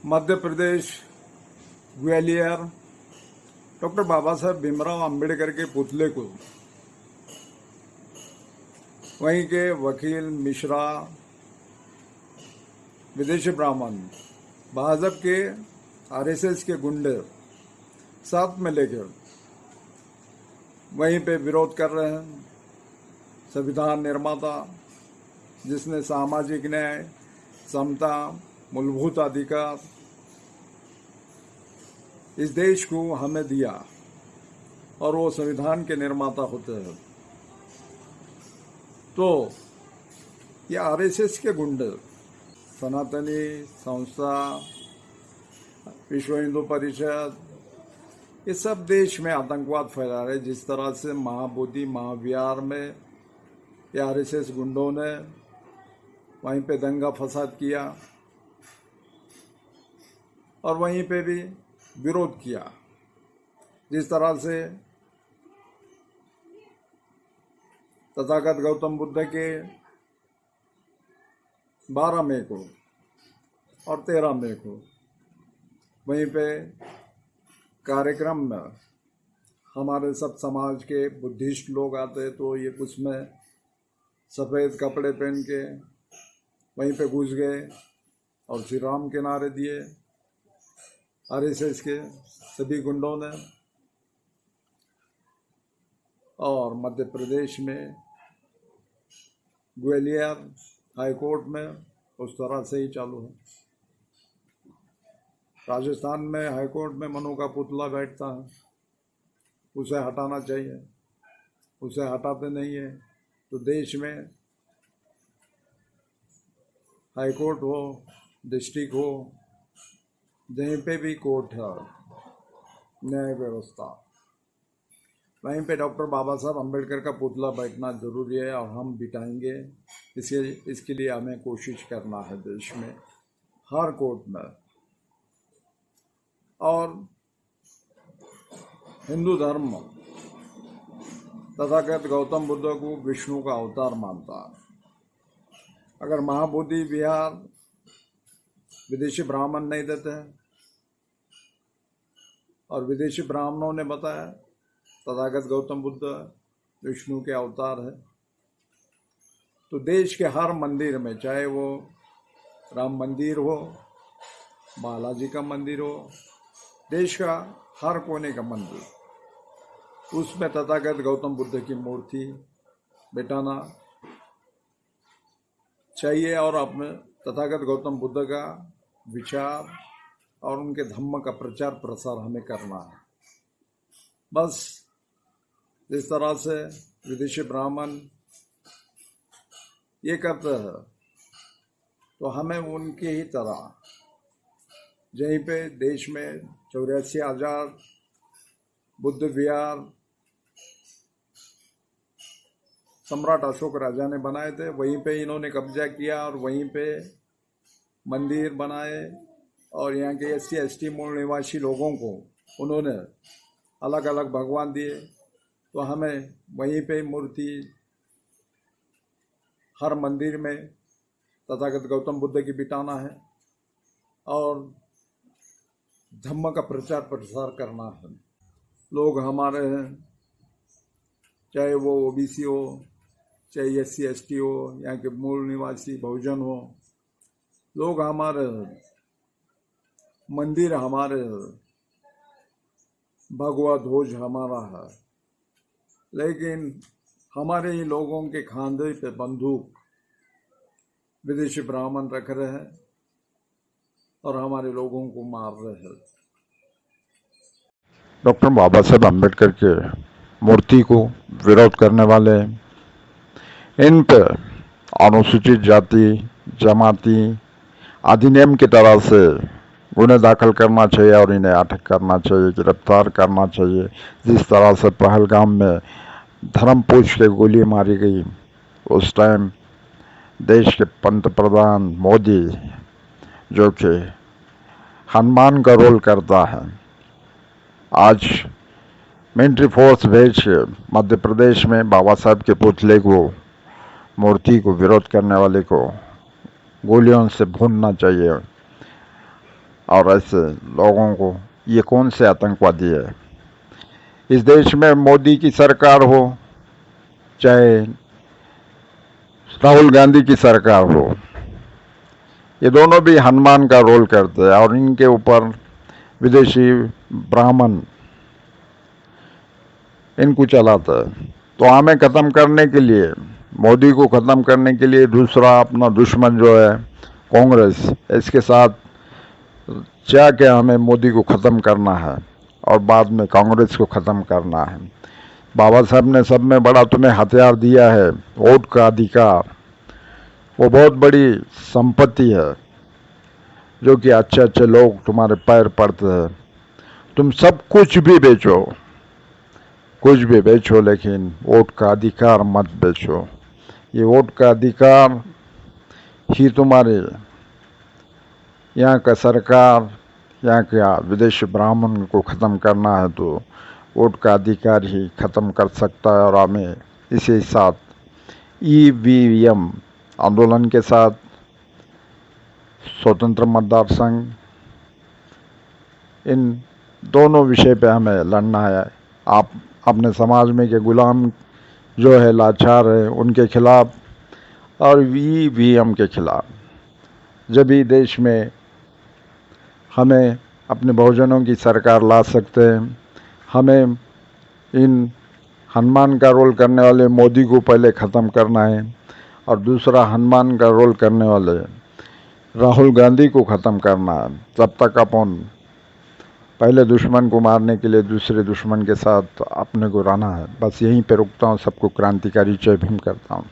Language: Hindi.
मध्य प्रदेश ग्वालियर डॉक्टर बाबा साहब भीमराव अंबेडकर के पुतले को वहीं के वकील मिश्रा, विदेशी ब्राह्मण, भाजपा के आरएसएस के गुंडे साथ में लेकर वहीं पे विरोध कर रहे हैं। संविधान निर्माता जिसने सामाजिक न्याय, समता, मूलभूत अधिकार इस देश को हमें दिया और वो संविधान के निर्माता होते हैं, तो ये आरएसएस के गुंडे सनातनी संस्था, विश्व हिंदू परिषद, ये सब देश में आतंकवाद फैला रहे। जिस तरह से महाबोधि महाविहार में ये आरएसएस गुंडों ने वहीं पे दंगा फसाद किया और वहीं पे भी विरोध किया। जिस तरह से तथागत गौतम बुद्ध के 12 मई को और 13 मई को वहीं पे कार्यक्रम में हमारे सब समाज के बुद्धिस्ट लोग आते, तो ये उसमें सफ़ेद कपड़े पहन के वहीं पे घुस गए और श्री राम के नारे दिए आरएसएस के सभी गुंडों ने। और मध्य प्रदेश में ग्वालियर हाई कोर्ट में उस तरह से ही चालू है। राजस्थान में हाई कोर्ट में मनु का पुतला बैठता है, उसे हटाना चाहिए, उसे हटाते नहीं है। तो देश में हाई कोर्ट हो, डिस्ट्रिक्ट हो, जहीं पे भी कोर्ट है, न्याय व्यवस्था, वहीं पे डॉक्टर बाबा साहब अम्बेडकर का पुतला बैठना जरूरी है और हम बिठाएंगे। इसके लिए हमें कोशिश करना है देश में हर कोर्ट में। और हिंदू धर्म तथागत गौतम बुद्ध को विष्णु का अवतार मानता है। अगर महाबोधि विहार विदेशी ब्राह्मण नहीं देते हैं और विदेशी ब्राह्मणों ने बताया तथागत गौतम बुद्ध विष्णु के अवतार है, तो देश के हर मंदिर में, चाहे वो राम मंदिर हो, बालाजी का मंदिर हो, देश का हर कोने का मंदिर, उसमें तथागत गौतम बुद्ध की मूर्ति बैठाना चाहिए और अपने तथागत गौतम बुद्ध का विचार और उनके धम्म का प्रचार प्रसार हमें करना है। बस जिस तरह से विदेशी ब्राह्मण ये करते हैं, तो हमें उनकी ही तरह जहीं पे देश में 84,000 बुद्ध विहार सम्राट अशोक राजा ने बनाए थे, वहीं पे इन्होंने कब्जा किया और वहीं पे मंदिर बनाए और यहाँ के SC ST मूल निवासी लोगों को उन्होंने अलग अलग भगवान दिए। तो हमें वहीं पे मूर्ति हर मंदिर में तथागत गौतम बुद्ध की बिठाना है और धम्म का प्रचार प्रसार करना है। लोग हमारे हैं, चाहे वो OBC हो, चाहे SC ST हो, यहाँ के मूल निवासी बहुजन हो, लोग हमारे हैं, मंदिर हमारे हैं, भगवा ध्वज हमारा है, लेकिन हमारे ही लोगों के खांधे पे बंदूक विदेशी ब्राह्मण रख रहे हैं और हमारे लोगों को मार रहे हैं। डॉक्टर बाबा साहब अम्बेडकर के मूर्ति को विरोध करने वाले, इन पर अनुसूचित जाति जमाती अधिनियम की तरह से गुन्हे दाखिल करना चाहिए और इन्हें अटक करना चाहिए, गिरफ्तार करना चाहिए। जिस तरह से पहलगाम में धर्म पूछ के गोली मारी गई, उस टाइम देश के पंतप्रधान मोदी, जो कि हनुमान का रोल करता है, आज मिलिट्री फोर्स भेज के मध्य प्रदेश में बाबा साहब के पुतले को, मूर्ति को विरोध करने वाले को गोलियों से भूनना चाहिए। और ऐसे लोगों को ये कौन से आतंकवादी है? इस देश में मोदी की सरकार हो चाहे राहुल गांधी की सरकार हो, ये दोनों भी हनुमान का रोल करते हैं और इनके ऊपर विदेशी ब्राह्मण इनको चलाते हैं। तो हमें ख़त्म करने के लिए, मोदी को ख़त्म करने के लिए दूसरा अपना दुश्मन जो है कांग्रेस, इसके साथ क्या हमें मोदी को ख़त्म करना है और बाद में कांग्रेस को ख़त्म करना है। बाबा साहब ने सब में बड़ा तुम्हें हथियार दिया है, वोट का अधिकार। वो बहुत बड़ी संपत्ति है जो कि अच्छे अच्छे लोग तुम्हारे पैर पड़ते हैं। तुम सब कुछ भी बेचो, लेकिन वोट का अधिकार मत बेचो। ये वोट का अधिकार ही तुम्हारे यहाँ का सरकार, यहाँ का विदेशी ब्राह्मण को ख़त्म करना है तो वोट का अधिकार ही ख़त्म कर सकता है। और हमें इसी साथ EVM आंदोलन के साथ स्वतंत्र मतदार संघ, इन दोनों विषय पे हमें लड़ना है। आप अपने समाज में के गुलाम जो है, लाचार है, उनके खिलाफ और EVM के खिलाफ। जब भी देश में हमें अपने बहुजनों की सरकार ला सकते हैं। हमें इन हनुमान का रोल करने वाले मोदी को पहले ख़त्म करना है और दूसरा हनुमान का रोल करने वाले राहुल गांधी को ख़त्म करना है। तब तक अपन पहले दुश्मन को मारने के लिए दूसरे दुश्मन के साथ अपने को रहना है। बस यहीं पे रुकता हूँ। सबको क्रांतिकारी जय भीम करता हूँ।